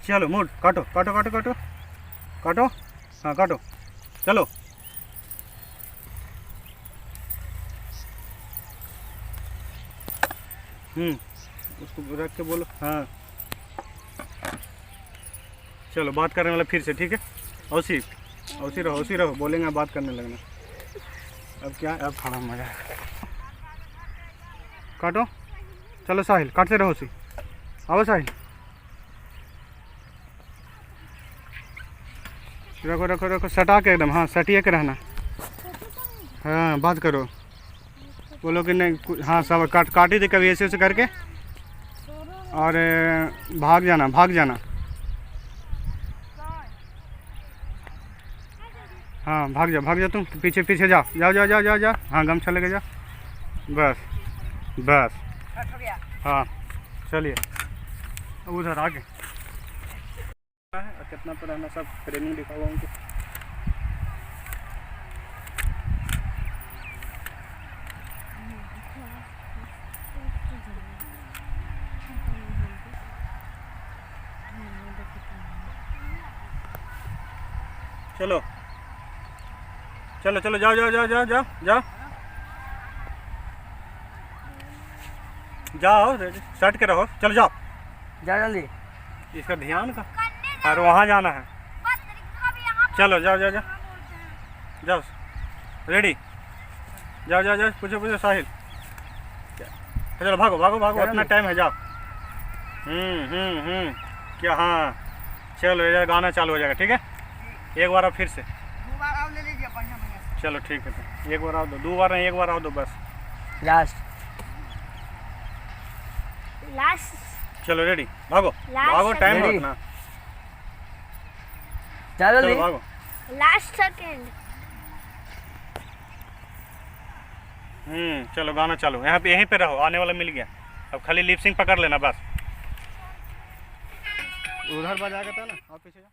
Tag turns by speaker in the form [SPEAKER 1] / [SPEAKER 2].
[SPEAKER 1] चलो मूड काटो काटो काटो काटो काटो, हाँ काटो, चलो। उसको रख के बोलो। हाँ चलो बात करने वाला फिर से, ठीक है। औसी औसी रहो, बोलेंगे बात करने लगना। अब क्या, अब खाना मजा है। काटो, चलो साहिल काटते रहो। औसी आओ साहिल, रखो रखो रखो, सटा के एकदम, हाँ सटिए के रहना। हाँ बात करो, बोलो कि नहीं, हाँ सब काटी थी कभी ऐसे करके, और भाग जाना भाग जाना। हाँ भाग जा तुम, पीछे पीछे जाओ जाओ जाओ जाओ जाओ जाओ, हाँ गमछा लेके जाओ, बस बस। हाँ चलिए अब उधर आगे कितना तो रहना, सब ट्रेनिंग दिखा हुआ उनको। चलो चलो चलो जाओ जाओ जाओ जाओ जाओ जाओ जाओ, सट के रहो, चलो जाओ
[SPEAKER 2] जा जल्दी,
[SPEAKER 1] इसका ध्यान का, और वहाँ जाना है। चलो जाओ जाओ जाओ जाओ, रेडी, जाओ जाओ जाओ, पूछो पूछो साहिल, चलो भागो भागो भागो, अपना टाइम है, जाओ। क्या, हाँ चलो ये गाना चालू हो जाएगा, ठीक है। एक बार आप फिर से, चलो ठीक है, तो एक बार आओ दो, दो बार नहीं, एक बार आओ दो बस,
[SPEAKER 2] लास्ट
[SPEAKER 3] लास्ट।
[SPEAKER 1] चलो रेडी, भागो भागो, टाइम रखना,
[SPEAKER 2] चलो
[SPEAKER 1] भागो।
[SPEAKER 3] Last second.
[SPEAKER 1] चलो गाना चालू, यहाँ पे यहीं पे रहो, आने वाला मिल गया, अब खाली लिपसिंग पकड़ लेना बस। उधर बजा के था ना, और पीछे जा।